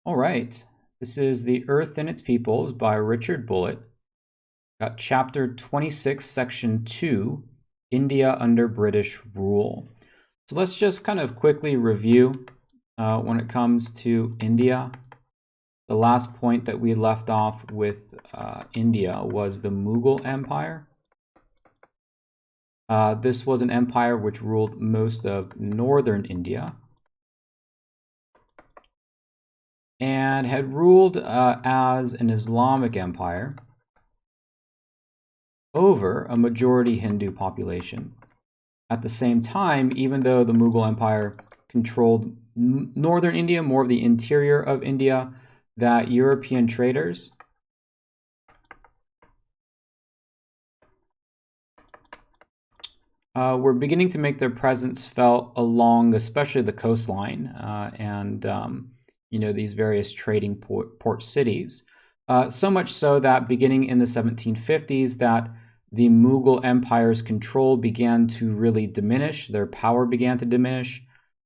All right, this is The Earth and Its Peoples by Richard Bulliet. Got chapter 26, section 2, India under British rule. So let's just kind of quickly review when it comes to India. The last point that we left off with India was the Mughal Empire. This was an empire which ruled most of northern India and had ruled as an Islamic empire over a majority Hindu population. At the same time, even though the Mughal Empire controlled northern India, more of the interior of India, that European traders were beginning to make their presence felt along, especially the coastline and these various trading port cities. So much so that beginning in the 1750s, that the Mughal Empire's control began to really diminish. Their power began to diminish.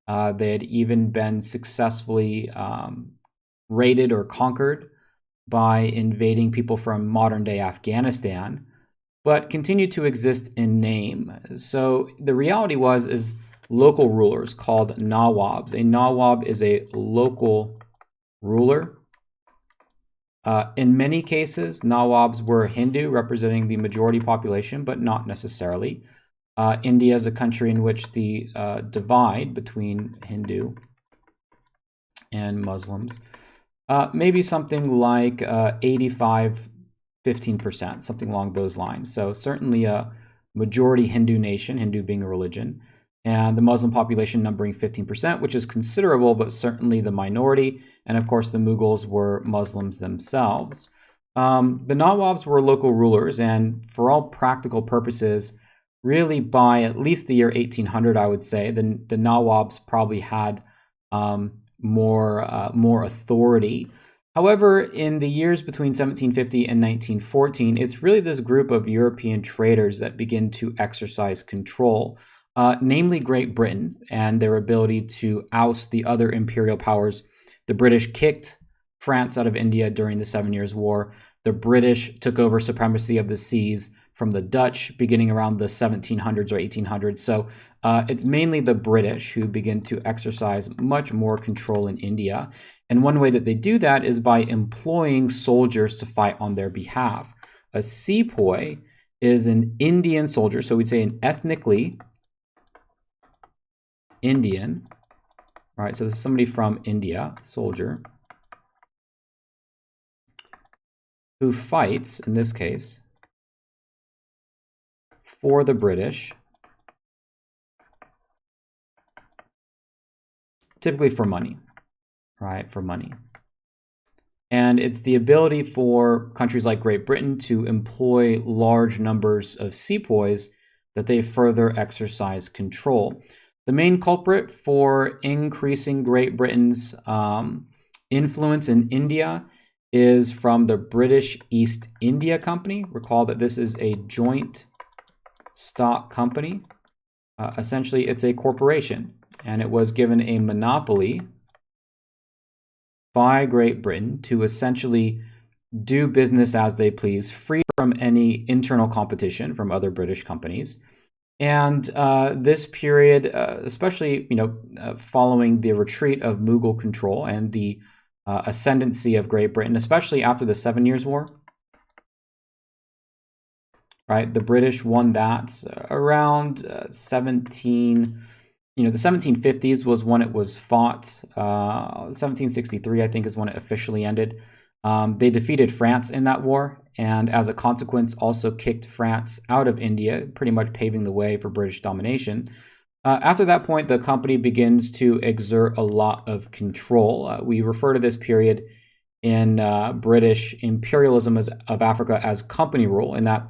They had even been successfully raided or conquered by invading people from modern-day Afghanistan, but continued to exist in name. So the reality is local rulers called nawabs. A nawab is a local ruler. In many cases, nawabs were Hindu, representing the majority population, but not necessarily. India is a country in which the divide between Hindu and Muslims maybe something like 85-15%, something along those lines. So certainly a majority Hindu nation, Hindu being a religion, and the Muslim population numbering 15%, which is considerable, but certainly the minority. And of course, the Mughals were Muslims themselves. The Nawabs were local rulers, and for all practical purposes, really by at least the year 1800, I would say, the Nawabs probably had more authority. However, in the years between 1750 and 1914, it's really this group of European traders that begin to exercise control, namely Great Britain, and their ability to oust the other imperial powers. The British kicked France out of India during the 7 Years' War. The British took over supremacy of the seas from the Dutch beginning around the 1700s or 1800s. So it's mainly the British who begin to exercise much more control in India. And one way that they do that is by employing soldiers to fight on their behalf. A sepoy is an Indian soldier, so we'd say an ethnically Indian. All right, so this is somebody from India, soldier, who fights, in this case, for the British, typically for money, right? For money. And it's the ability for countries like Great Britain to employ large numbers of sepoys that they further exercise control. The main culprit for increasing Great Britain's influence in India is from the British East India Company. Recall that this is a joint stock company. Essentially, it's a corporation, and it was given a monopoly by Great Britain to essentially do business as they please, free from any internal competition from other British companies. And this period, especially following the retreat of Mughal control and the ascendancy of Great Britain, especially after the 7 Years' War, right? The British won that around the 1750s was when it was fought. 1763, I think, is when it officially ended. They defeated France in that war, and as a consequence, also kicked France out of India, pretty much paving the way for British domination. After that point, the company begins to exert a lot of control. We refer to this period in British imperialism of Africa as company rule, in that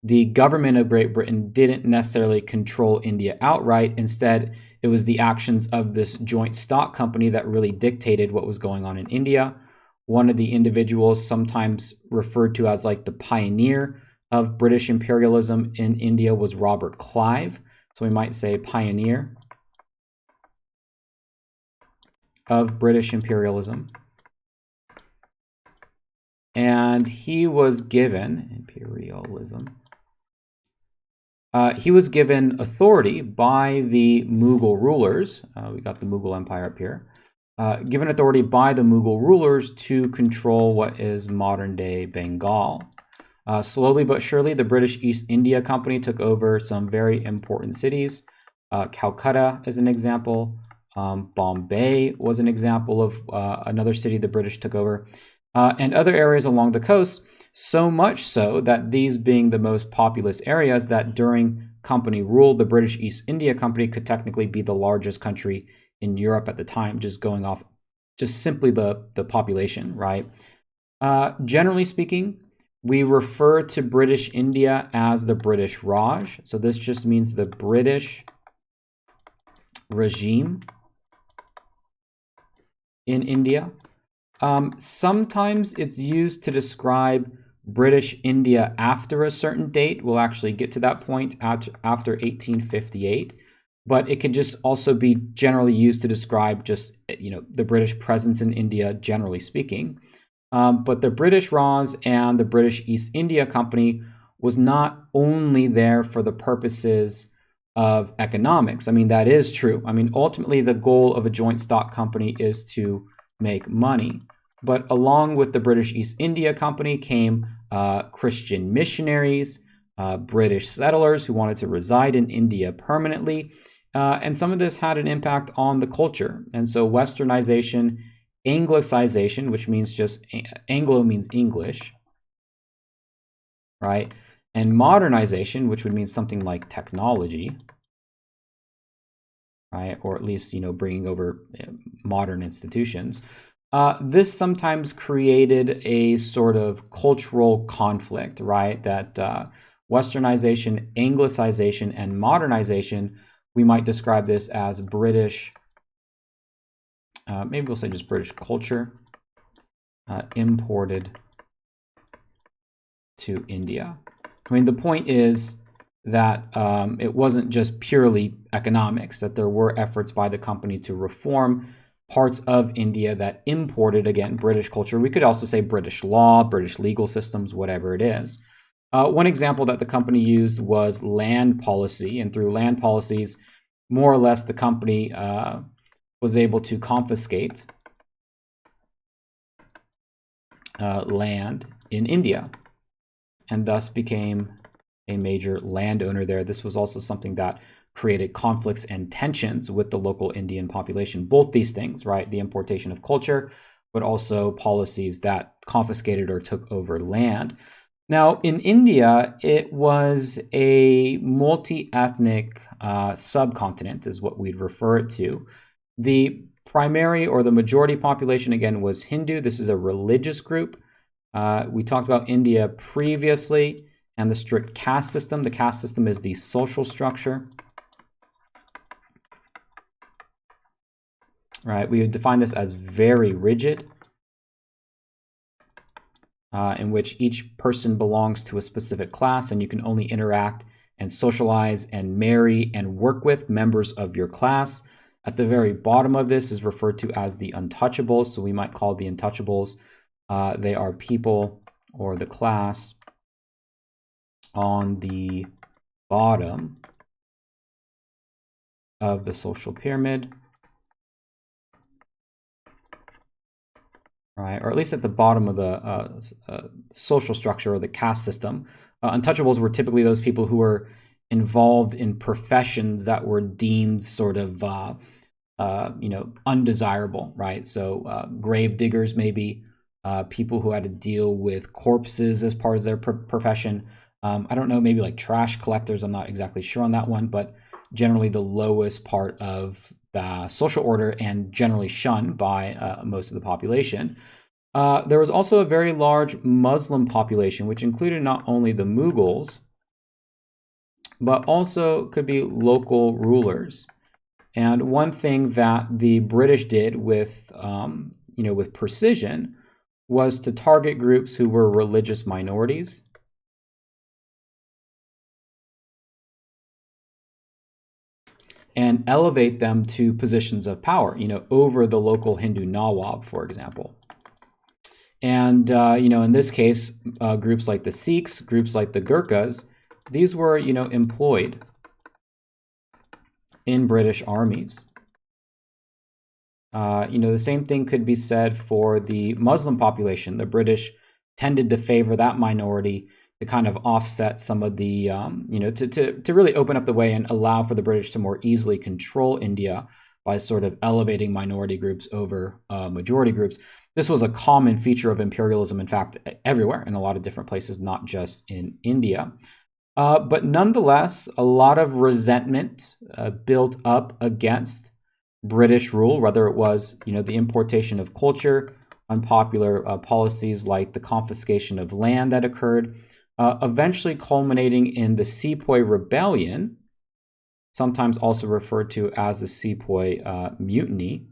the government of Great Britain didn't necessarily control India outright. Instead, it was the actions of this joint stock company that really dictated what was going on in India. One of the individuals, sometimes referred to as like the pioneer of British imperialism in India, was Robert Clive. So we might say pioneer of British imperialism. and he was given imperialism. He was given authority by the Mughal rulers. We got the Mughal Empire up here. Given authority by the Mughal rulers to control what is modern-day Bengal. Slowly but surely, the British East India Company took over some very important cities. Calcutta is an example. Bombay was an example of another city the British took over. And other areas along the coast, so much so that these being the most populous areas, that during company rule, the British East India Company could technically be the largest country in Europe at the time, just going off just simply the population, right? Generally speaking, we refer to British India as the British Raj. So this just means the British regime in India. Sometimes it's used to describe British India after a certain date. We'll actually get to that point after 1858. But it can just also be generally used to describe just, the British presence in India, generally speaking. But the British Raj and the British East India Company was not only there for the purposes of economics. I mean, that is true. I mean, ultimately, the goal of a joint stock company is to make money. But along with the British East India Company came Christian missionaries, British settlers who wanted to reside in India permanently. And some of this had an impact on the culture. And so westernization, Anglicization, which means just Anglo means English, right? And modernization, which would mean something like technology, right? Or at least, bringing over modern institutions. This sometimes created a sort of cultural conflict, right? That westernization, Anglicization, and modernization, we might describe this as British, maybe we'll say just British culture, imported to India. I mean, the point is that it wasn't just purely economics, that there were efforts by the company to reform parts of India that imported, again, British culture. We could also say British law, British legal systems, whatever it is. One example that the company used was land policy, and through land policies, more or less the company was able to confiscate land in India, and thus became a major landowner there. This was also something that created conflicts and tensions with the local Indian population. Both these things, right? The importation of culture, but also policies that confiscated or took over land. Now, in India, it was a multi-ethnic subcontinent, is what we'd refer it to. The primary or the majority population, again, was Hindu. This is a religious group. We talked about India previously and the strict caste system. The caste system is the social structure. Right, we would define this as very rigid, in which each person belongs to a specific class, and you can only interact and socialize and marry and work with members of your class. At the very bottom of this is referred to as the untouchables, so we might call the untouchables. They are people or the class on the bottom of the social pyramid. Right, or at least at the bottom of the social structure or the caste system. Untouchables were typically those people who were involved in professions that were deemed sort of, undesirable, right? So grave diggers, maybe people who had to deal with corpses as part of their profession. I don't know, maybe like trash collectors. I'm not exactly sure on that one, but generally the lowest part of the social order and generally shunned by most of the population. There was also a very large Muslim population, which included not only the Mughals, but also could be local rulers. And one thing that the British did with, with precision was to target groups who were religious minorities. And elevate them to positions of power, over the local Hindu Nawab, for example. And, in this case, groups like the Sikhs, groups like the Gurkhas, these were, employed in British armies. The same thing could be said for the Muslim population. The British tended to favor that minority to kind of offset some of the, to really open up the way and allow for the British to more easily control India by sort of elevating minority groups over majority groups. This was a common feature of imperialism, in fact, everywhere in a lot of different places, not just in India. But nonetheless, a lot of resentment built up against British rule, whether it was, the importation of culture, unpopular policies like the confiscation of land that occurred, eventually culminating in the Sepoy Rebellion, sometimes also referred to as the Sepoy Mutiny.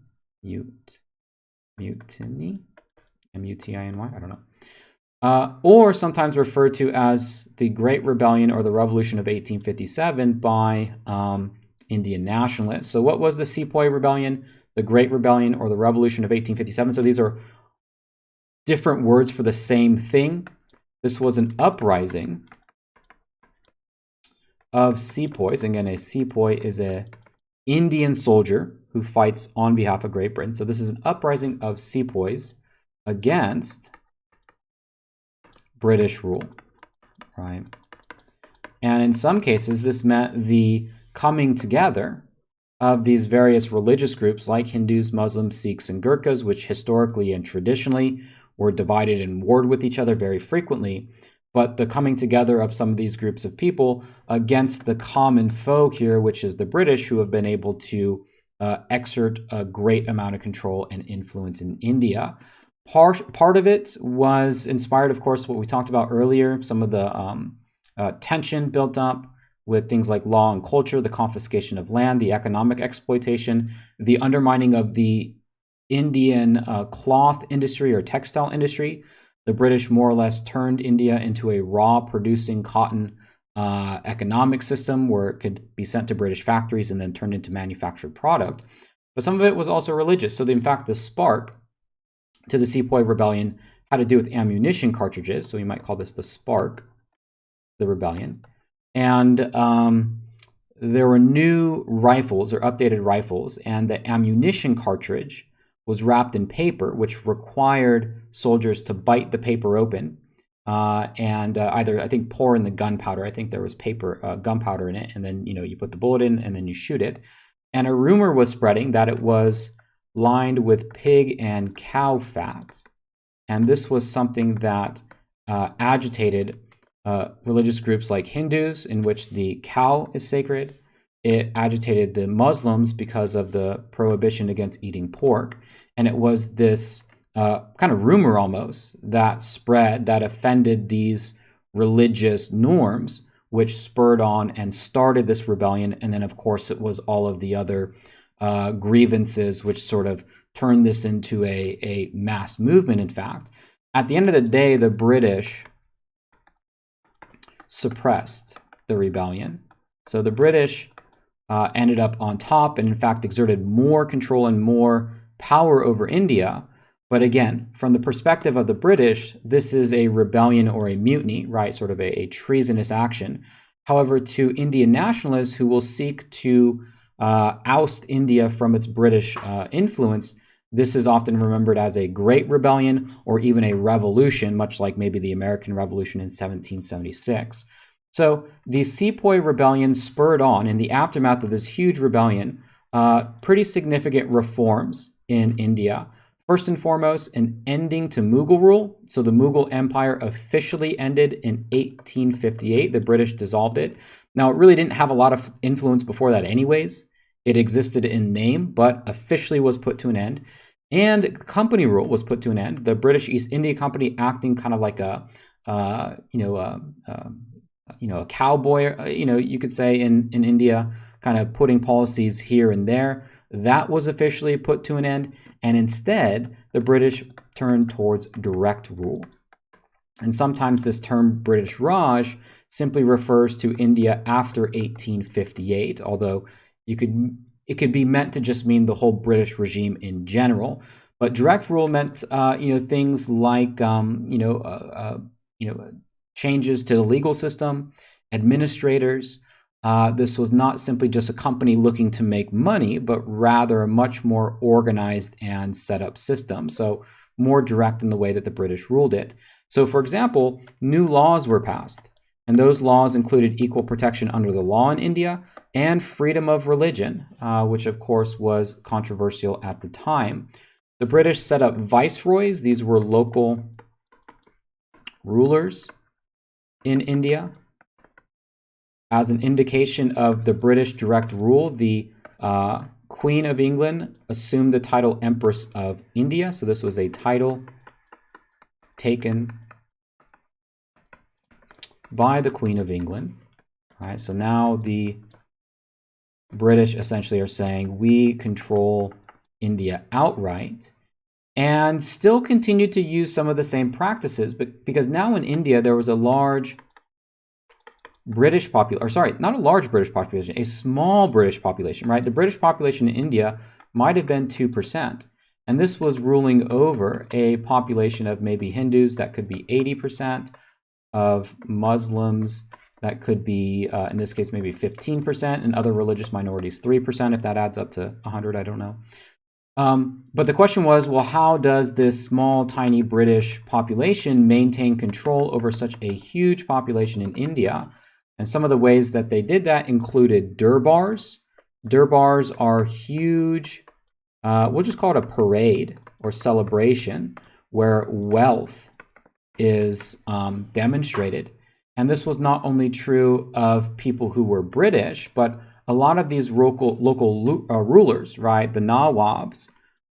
Mutiny? M-U-T-I-N-Y? I don't know. Or sometimes referred to as the Great Rebellion or the Revolution of 1857 by Indian nationalists. So what was the Sepoy Rebellion, the Great Rebellion, or the Revolution of 1857? So these are different words for the same thing. This was an uprising of sepoys. Again, a sepoy is an Indian soldier who fights on behalf of Great Britain. So this is an uprising of sepoys against British rule, right? And in some cases, this meant the coming together of these various religious groups like Hindus, Muslims, Sikhs, and Gurkhas, which historically and traditionally were divided and warred with each other very frequently, but the coming together of some of these groups of people against the common foe here, which is the British, who have been able to exert a great amount of control and influence in India. Part of it was inspired, of course, what we talked about earlier, some of the tension built up with things like law and culture, the confiscation of land, the economic exploitation, the undermining of the Indian cloth industry or textile industry. The British more or less turned India into a raw producing cotton economic system where it could be sent to British factories and then turned into manufactured product. But some of it was also religious. So in fact, the spark to the Sepoy Rebellion had to do with ammunition cartridges. So we might call this the spark, the rebellion. And there were new rifles or updated rifles, and the ammunition cartridge was wrapped in paper, which required soldiers to bite the paper open and either, I think, pour in the gunpowder. I think there was gunpowder in it, and then you put the bullet in, and then you shoot it. And a rumor was spreading that it was lined with pig and cow fat, and this was something that agitated religious groups like Hindus, in which the cow is sacred. It agitated the Muslims because of the prohibition against eating pork. And it was this kind of rumor almost that spread that offended these religious norms, which spurred on and started this rebellion. And then, of course, it was all of the other grievances which sort of turned this into a mass movement, in fact. At the end of the day, the British suppressed the rebellion. So the British ended up on top and, in fact, exerted more control and more power over India. But again, from the perspective of the British, this is a rebellion or a mutiny, right? Sort of a treasonous action. However, to Indian nationalists who will seek to oust India from its British influence, this is often remembered as a great rebellion or even a revolution, much like maybe the American Revolution in 1776. So the Sepoy Rebellion spurred on, in the aftermath of this huge rebellion, pretty significant reforms in India. First and foremost, an ending to Mughal rule. So the Mughal Empire officially ended in 1858. The British dissolved it. Now, it really didn't have a lot of influence before that anyways. It existed in name, but officially was put to an end. And company rule was put to an end. The British East India Company acting kind of like a cowboy, you could say in India, kind of putting policies here and there. That was officially put to an end. And instead, the British turned towards direct rule. And sometimes this term British Raj simply refers to India after 1858, although it could be meant to just mean the whole British regime in general. But direct rule meant, things like, changes to the legal system, administrators. This was not simply just a company looking to make money, but rather a much more organized and set up system. So more direct in the way that the British ruled it. So, for example, new laws were passed. And those laws included equal protection under the law in India and freedom of religion, which of course was controversial at the time. The British set up viceroys. These were local rulers in India. As an indication of the British direct rule, the Queen of England assumed the title Empress of India. So this was a title taken by the Queen of England. All right, so now the British essentially are saying we control India outright, and still continued to use some of the same practices, but because now in India there was a large British population, or sorry, not a large British population, a small British population, right? The British population in India might have been 2%, and this was ruling over a population of maybe Hindus that could be 80%, of Muslims that could be, in this case, maybe 15%, and other religious minorities 3%, if that adds up to 100, I don't know. But the question was, well, how does this small, tiny British population maintain control over such a huge population in India? And some of the ways that they did that included durbars. Durbars are huge, we'll just call it a parade or celebration, where wealth is demonstrated. And this was not only true of people who were British, but a lot of these local rulers, right, the Nawabs,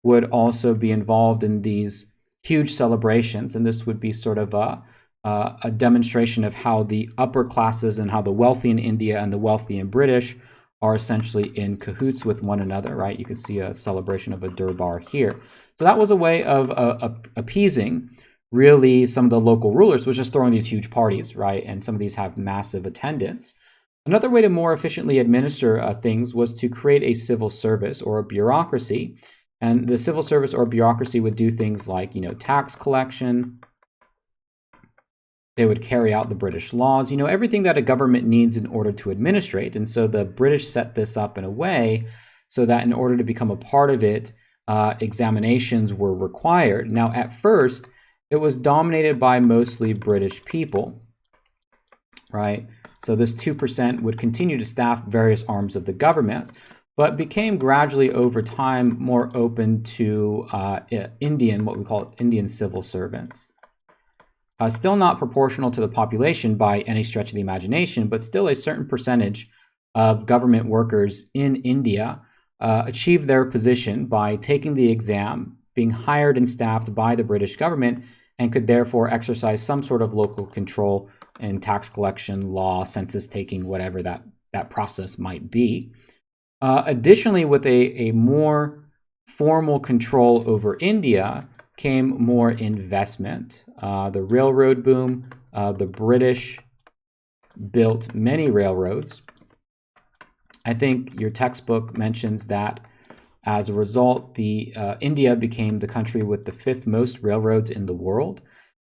would also be involved in these huge celebrations. And this would be sort of a demonstration of how the upper classes and how the wealthy in India and the wealthy in British are essentially in cahoots with one another, right? You can see a celebration of a durbar here. So that was a way of appeasing really some of the local rulers, was just throwing these huge parties, right? And some of these have massive attendance. Another way to more efficiently administer things was to create a civil service or a bureaucracy. And the civil service or bureaucracy would do things like, tax collection. They would carry out the British laws, everything that a government needs in order to administrate. And so the British set this up in a way so that in order to become a part of it, examinations were required. Now, at first, it was dominated by mostly British people, right? So this 2% would continue to staff various arms of the government, but became gradually over time more open to what we call Indian civil servants. Still not proportional to the population by any stretch of the imagination, but still a certain percentage of government workers in India achieved their position by taking the exam, being hired and staffed by the British government, and could therefore exercise some sort of local control in tax collection, law, census taking, whatever that process might be. Additionally, with a more formal control over India came more investment. The railroad boom, the British built many railroads. I think your textbook mentions that as a result, India became the country with the 5th most railroads in the world.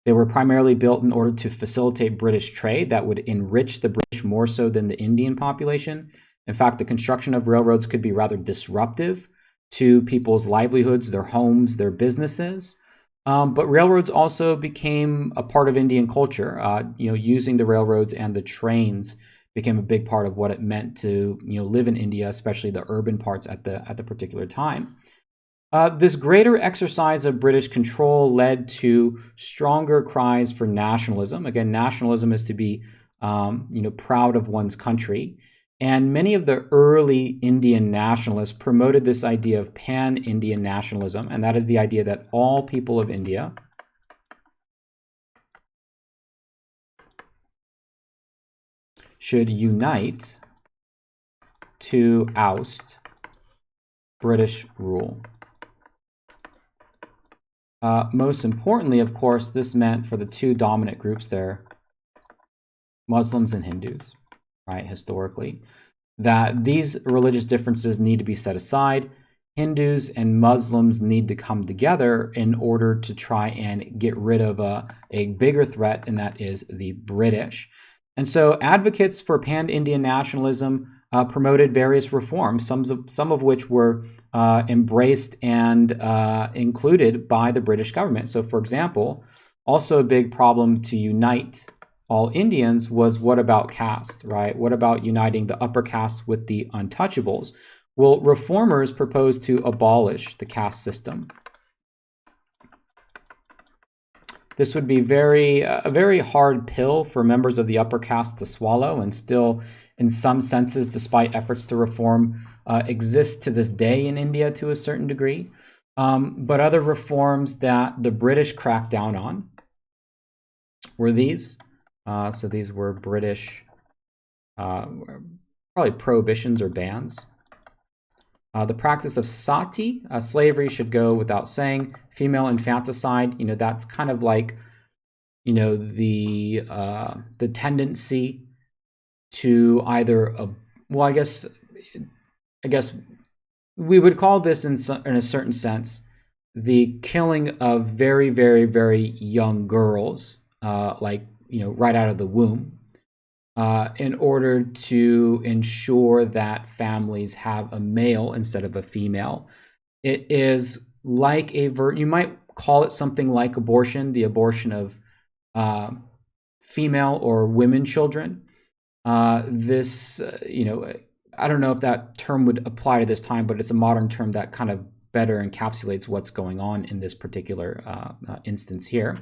They were primarily built in order to facilitate British trade that would enrich the British more so than the Indian population. In fact, the construction of railroads could be rather disruptive to people's livelihoods, their homes, their businesses. But railroads also became a part of Indian culture. Using the railroads and the trains became a big part of what it meant to live in India, especially the urban parts at the particular time. This greater exercise of British control led to stronger cries for nationalism. Again, nationalism is to be proud of one's country. And many of the early Indian nationalists promoted this idea of pan-Indian nationalism, and that is the idea that all people of India should unite to oust British rule. Most importantly, of course, this meant for the two dominant groups there, Muslims and Hindus, right, historically, that these religious differences need to be set aside. Hindus and Muslims need to come together in order to try and get rid of a bigger threat, and that is the British. And so advocates for pan-Indian nationalism promoted various reforms, some of which were embraced and included by the British government. So, for example, also a big problem to unite all Indians was, what about caste, right? What about uniting the upper caste with the untouchables? Well, reformers proposed to abolish the caste system. This would be a very hard pill for members of the upper caste to swallow, and still, in some senses, despite efforts to reform, exists to this day in India to a certain degree. But other reforms that the British cracked down on were these. So these were British, probably prohibitions or bans. The practice of sati, slavery should go without saying. Female infanticide, that's kind of like, the tendency to either, well, I guess we would call this in a certain sense the killing of very, very, very young girls, right out of the womb, in order to ensure that families have a male instead of a female. It is like you might call it something like abortion, the abortion of female or women children. I don't know if that term would apply to this time, but it's a modern term that kind of better encapsulates what's going on in this particular instance here.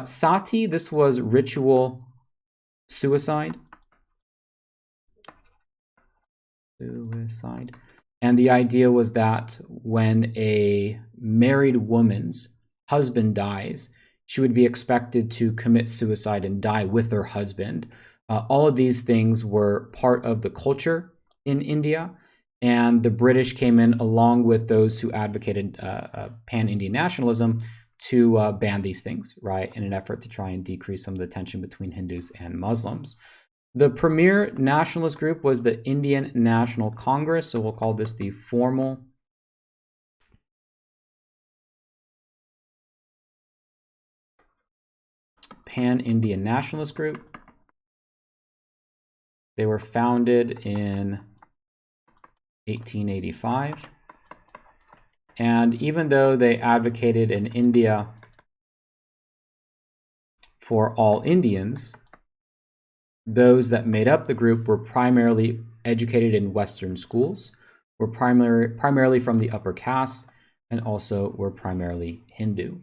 Sati, this was ritual suicide. And the idea was that when a married woman's husband dies, she would be expected to commit suicide and die with her husband. All of these things were part of the culture in India, and the British came in along with those who advocated pan-Indian nationalism to ban these things, right, in an effort to try and decrease some of the tension between Hindus and Muslims. The premier nationalist group was the Indian National Congress, so we'll call this the formal pan-Indian nationalist group. They were founded in 1885. And even though they advocated in India for all Indians, those that made up the group were primarily educated in Western schools, were primarily from the upper caste, and also were primarily Hindu.